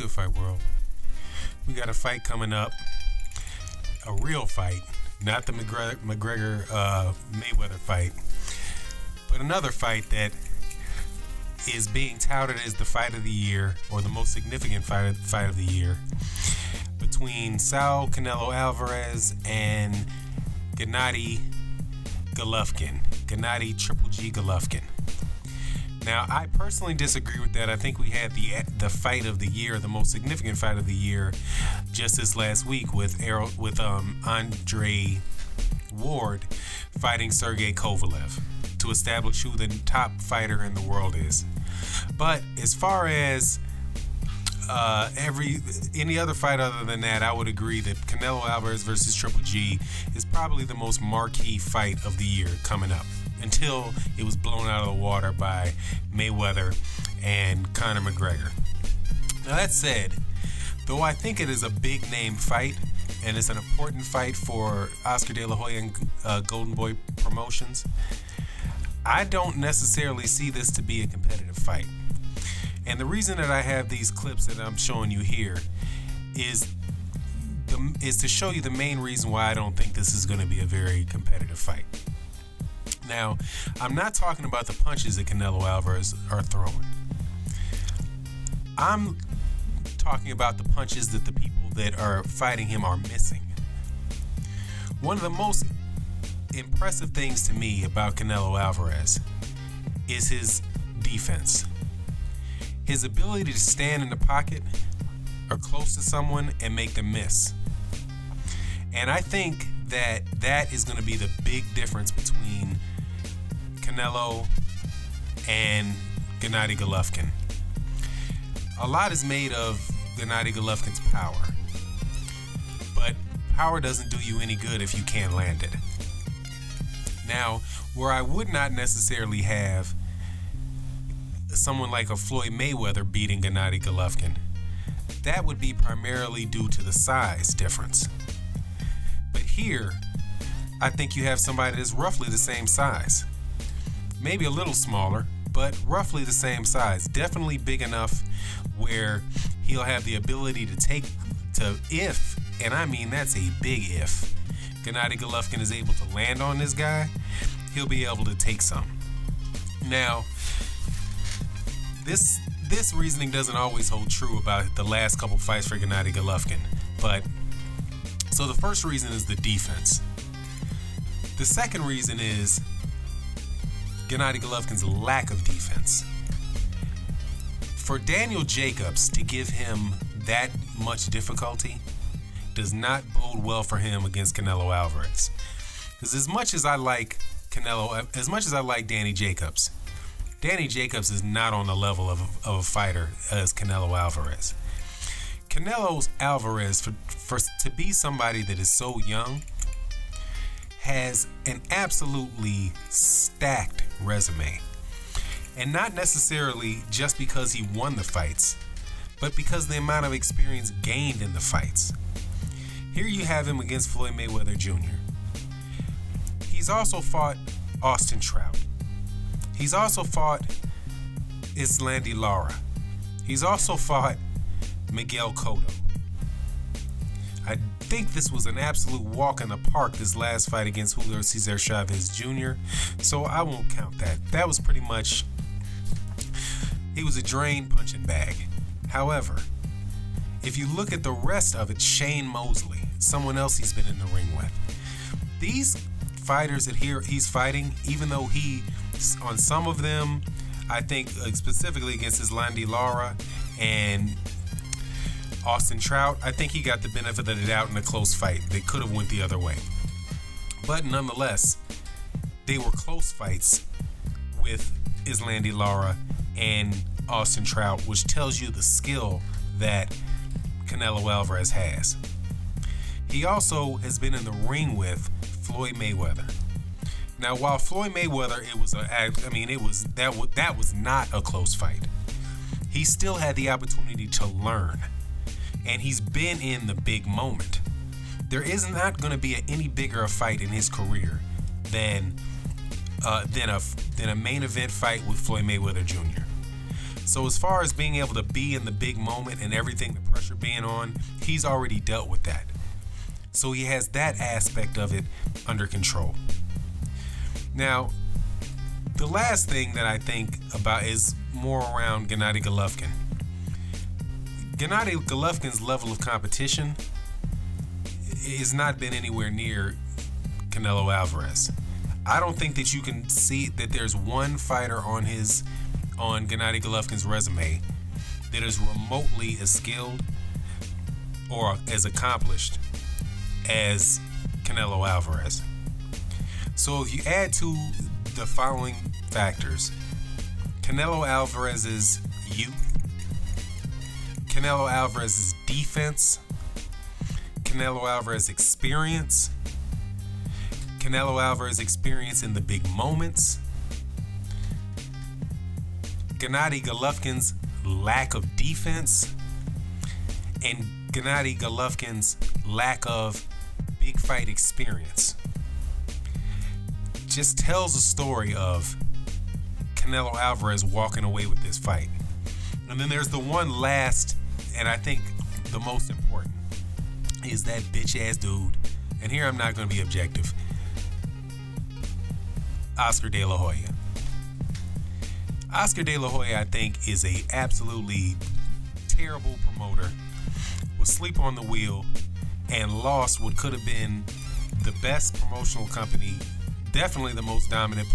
good, Fight World? We got a fight coming up. A real fight. Not the McGregor Mayweather fight. But another fight that is being touted as the fight of the year, or the most significant fight of the year, between Saul Canelo Alvarez and Gennady Golovkin. Gennady Triple G Golovkin. Now, I personally disagree with that. I think we had the fight of the year, the most significant fight of the year, just this last week with Andre Ward fighting Sergey Kovalev to establish who the top fighter in the world is. But as far as any other fight other than that, I would agree that Canelo Alvarez versus Triple G is probably the most marquee fight of the year coming up, until it was blown out of the water by Mayweather and Conor McGregor. Now, that said, though I think it is a big name fight and it's an important fight for Oscar De La Hoya and Golden Boy Promotions, I don't necessarily see this to be a competitive fight. And the reason that I have these clips that I'm showing you here is to show you the main reason why I don't think this is going to be a very competitive fight. Now, I'm not talking about the punches that Canelo Alvarez are throwing. I'm talking about the punches that the people that are fighting him are missing. One of the most impressive things to me about Canelo Alvarez is his defense. His ability to stand in the pocket or close to someone and make them miss. And I think that is going to be the big difference between Canelo and Gennady Golovkin. A lot is made of Gennady Golovkin's power, but power doesn't do you any good if you can't land it. Now, where I would not necessarily have someone like a Floyd Mayweather beating Gennady Golovkin, that would be primarily due to the size difference. But here, I think you have somebody that's roughly the same size. Maybe a little smaller, but roughly the same size. Definitely big enough where he'll have the ability if, and I mean that's a big if, Gennady Golovkin is able to land on this guy, he'll be able to take some. Now, this reasoning doesn't always hold true about the last couple fights for Gennady Golovkin. But, so the first reason is the defense. The second reason is Gennady Golovkin's lack of defense. For Daniel Jacobs to give him that much difficulty does not bode well for him against Canelo Alvarez. Because as much as I like Danny Jacobs, Danny Jacobs is not on the level of a fighter as Canelo Alvarez. Canelo Alvarez, to be somebody that is so young, has an absolutely stacked resume. And not necessarily just because he won the fights, but because the amount of experience gained in the fights. Here you have him against Floyd Mayweather Jr. He's also fought Austin Trout. He's also fought Islandi Lara. He's also fought Miguel Cotto. I think this was an absolute walk in the park, this last fight against Julio Cesar Chavez Jr., so I won't count that. That was pretty much, he was a drain punching bag. However, if you look at the rest of it, Shane Mosley, someone else he's been in the ring with. These fighters that he's fighting, even though on some of them, I think specifically against Islandi Lara and Austin Trout, I think he got the benefit of the doubt in a close fight. They could have went the other way. But nonetheless, they were close fights with Islandi Lara and Austin Trout, which tells you the skill that Canelo Alvarez has. He also has been in the ring with Floyd Mayweather. Now, while Floyd Mayweather, that was not a close fight. He still had the opportunity to learn, and he's been in the big moment. There is not going to be any bigger a fight in his career than a main event fight with Floyd Mayweather Jr. So as far as being able to be in the big moment and everything, the pressure being on, he's already dealt with that. So he has that aspect of it under control. Now, the last thing that I think about is more around Gennady Golovkin. Gennady Golovkin's level of competition has not been anywhere near Canelo Alvarez. I don't think that you can see that there's one fighter on Gennady Golovkin's resume that is remotely as skilled or as accomplished as Canelo Alvarez. So if you add to the following factors: Canelo Alvarez's youth, Canelo Alvarez's defense, Canelo Alvarez's experience, Canelo Alvarez's experience in the big moments, Gennady Golovkin's lack of defense, and Gennady Golovkin's lack of big fight experience, just tells a story of Canelo Alvarez walking away with this fight. And then there's the one last, and I think the most important, is that bitch ass dude, and here I'm not going to be objective, Oscar De La Hoya. Oscar De La Hoya, I think, is a absolutely terrible promoter, was asleep on the wheel, and lost what could have been the best promotional company, definitely the most dominant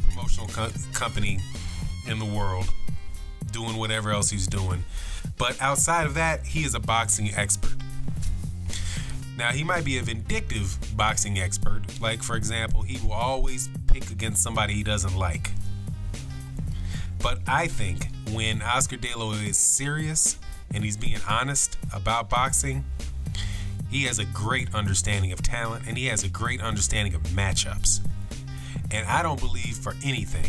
promotional company in the world, doing whatever else he's doing. But outside of that, he is a boxing expert. Now, he might be a vindictive boxing expert. Like, for example, he will always pick against somebody he doesn't like. But I think when Oscar De La Hoya is serious and he's being honest about boxing, he has a great understanding of talent and he has a great understanding of matchups. And I don't believe for anything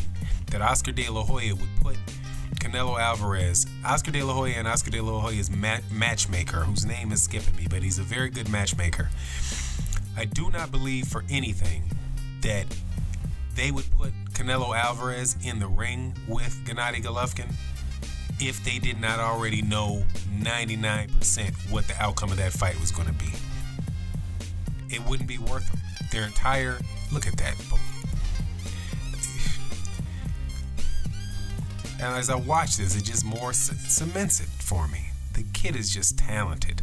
that Oscar De La Hoya would put Canelo Alvarez, Oscar De La Hoya and Oscar De La Hoya's matchmaker, whose name is skipping me, but he's a very good matchmaker. I do not believe for anything that they would put Canelo Alvarez in the ring with Gennady Golovkin if they did not already know 99% what the outcome of that fight was going to be. It wouldn't be worth them. Their entire, look at that. And as I watch this, it just more cements it for me. The kid is just talented.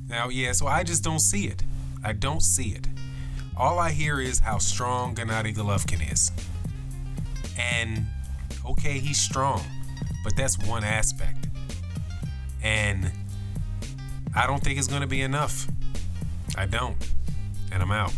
Now, yeah, so I just don't see it. I don't see it. All I hear is how strong Gennady Golovkin is. And, okay, he's strong, but that's one aspect. And I don't think it's going to be enough. I don't. And I'm out.